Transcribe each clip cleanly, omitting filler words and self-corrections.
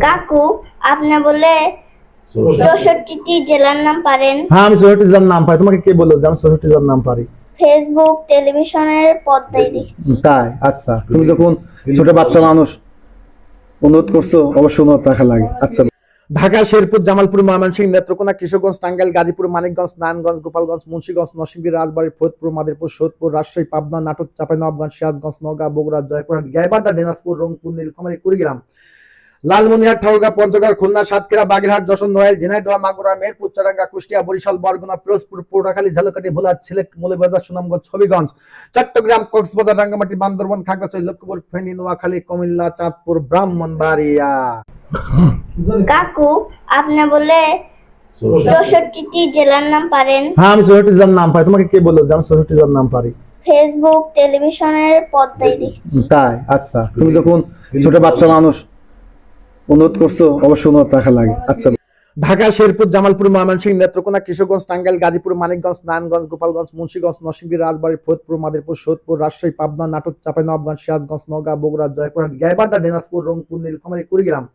কাকু, আপনি বলে 64টি জেলার নাম পারেন? হ্যাঁ, আমি 64 জেলার নাম পারি। তোমাকে কে বললো যে আমি 64 জেলার নাম পারি? ফেসবুক, টেলিভিশনের পর্দায় দেখছি। তাই? আচ্ছা, তুমি যখন ছোট বাচ্চা মানুষ অনুরোধ করছো, অবশ্যই অনুরোধ রাখা লাগে। আচ্ছা, ঢাকা, শেরপুর, জামালপুর, ময়মনসিংহ, নেত্রকোনা, কিশোরগঞ্জ, টাঙ্গাইল, গাজীপুর, মানিকগঞ্জ, নারায়ণগঞ্জ, গোপালগঞ্জ, মুন্সিগঞ্জ, নরসিংদী, রাজবাড়ী, ফরিদপুর, মাদারীপুর, সৈয়দপুর, রাজশাহী, পাবনা, নাটোর, চাঁপাইনবাবগঞ্জ, সিরাজগঞ্জ, নওগাঁ, বগুড়া, জয়পুরহাট, গাইবান্ধা, দিনাজপুর, রংপুর, নীলফামারী, কুড়িগ্রাম, লালমনিরহাট, ঠাকুরগাঁও, পঞ্চগড়, খুলনা, সাতক্ষীরা, বাগেরহাট, যশোর, নোয়াইল, ঝিনাইদহ, মাগুরা, মেহেরপুর, চুয়াডাঙ্গা, কুষ্টিয়া, বরিশাল, বরগুনা, পিরোজপুর, পটুয়াখালী, ঝালকাঠি, ভোলা, সিলেট, মৌলভীবাজার, সুনামগঞ্জ, হবিগঞ্জ, চট্টগ্রাম, কক্সবাজার, রাঙ্গামাটি, বান্দরবান, খাগড়াছড়ি, লক্ষ্মীপুর, ফেনী, নোয়াখালী, কুমিল্লা, চাঁদপুর, ব্রাহ্মণবাড়িয়া। কাকু, আপনি বলে 64টি জেলার নাম পারেন? হ্যাঁ, আমি 64 জেলার নাম পারি। তোমাকে কে বললো যে আমি 64 জেলার নাম পারি? ফেসবুক, টেলিভিশনের পর্দায় দেখছি। তাই? আচ্ছা, তুমি যখন ছোট বাচ্চা মানুষ অনুরোধ করছো, অবশ্যই অনুরোধ রাখা লাগে। আচ্ছা, ঢাকা, শেরপুর, জামালপুর, ময়মনসিংহ, নেত্রকোনা, কিশোরগঞ্জ, টাঙ্গাইল, গাজীপুর, মানিকগঞ্জ, নারায়ণগঞ্জ, গোপালগঞ্জ, মুন্সিগঞ্জ, নরসিংদী, রাজবাড়ী, ফরিদপুর, মাদারীপুর, সৈয়দপুর, রাজশাহী, পাবনা, নাটোর, চাঁপাইনবাবগঞ্জ, সিরাজগঞ্জ, নওগাঁ, বগুড়া, জয়পুরহাট, গাইবান্ধা, দিনাজপুর, রংপুর, নীলফামারী, কুড়িগ্রাম,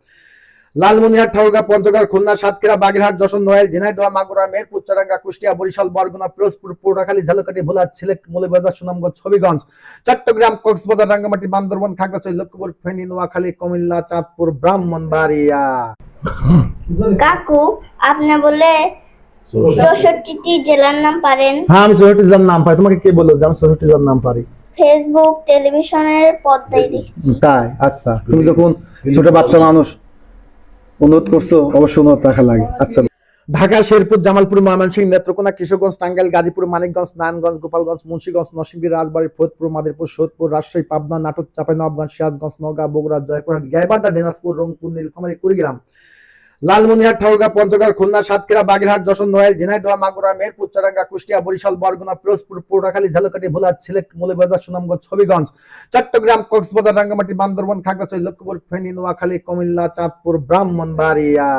লালমনিরহাট, ঠাকুরগাঁও, পঞ্চগড়, খুলনা, সাতক্ষীরা, বাগেরহাট, যশোর, নোয়াইল, ঝিনাইদহ, মাগুরা, মেহেরপুর, চুয়াডাঙ্গা, কুষ্টিয়া, বরিশাল, বরগুনা, পিরোজপুর, পটুয়াখালী, ঝালকাঠি, ভোলা, সিলেট, মৌলভীবাজার, সুনামগঞ্জ, হবিগঞ্জ, চট্টগ্রাম, কক্সবাজার, রাঙ্গামাটি, বান্দরবান, খাগড়াছড়ি, লক্ষ্মীপুর, ফেনী, নোয়াখালী, কুমিল্লা, চাঁদপুর, ব্রাহ্মণবাড়িয়া। কাকু, আপনি বলে 64টি জেলার নাম পারেন? হ্যাঁ, আমি 64 জেলার নাম পারি। তোমাকে কে বললো যে আমি 64 জেলার নাম পারি? ফেসবুক, টেলিভিশনের পর্দায় দেখছি। তাই? আচ্ছা, তুমি যখন ছোট বাচ্চা মানুষ অনুরোধ করছো, অবশ্যই অনুরোধ রাখা লাগে। আচ্ছা, ঢাকা, শেরপুর, জামালপুর, ময়মনসিংহ, নেত্রকোনা, কিশোরগঞ্জ, টাঙ্গাইল, গাজীপুর, মানিকগঞ্জ, নারায়ণগঞ্জ, গোপালগঞ্জ, মুন্সিগঞ্জ, নরসিংদী, রাজবাড়ী, ফরিদপুর, মাদারীপুর, সৈয়দপুর, রাজশাহী, পাবনা, নাটোর, চাঁপাইনবাবগঞ্জ, সিরাজগঞ্জ, নওগাঁ, বগুড়া, জয়পুরহাট, গাইবান্ধা, দিনাজপুর, রংপুর, নীলফামারী, কুড়িগ্রাম, লালমনিরহাট, ঠাকুরগাঁও, পঞ্চগড়, খুলনা, সাতক্ষীরা, বাগেরহাট, যশোর, নোয়াইল, ঝিনাইদহ, মাগুরা, মেহেরপুর, চুয়াডাঙ্গা, কুষ্টিয়া, বরিশাল, বরগুনা, পিরোজপুর, পটুয়াখালী, ঝালকাঠি, ভোলা, সিলেট, মৌলভীবাজার, সুনামগঞ্জ, হবিগঞ্জ, চট্টগ্রাম, কক্সবাজার, রাঙ্গামাটি, বান্দরবান, খাগড়াছড়ি, লক্ষ্মীপুর, ফেনী, নোয়াখালী, কুমিল্লা, চাঁদপুর, ব্রাহ্মণবাড়িয়া।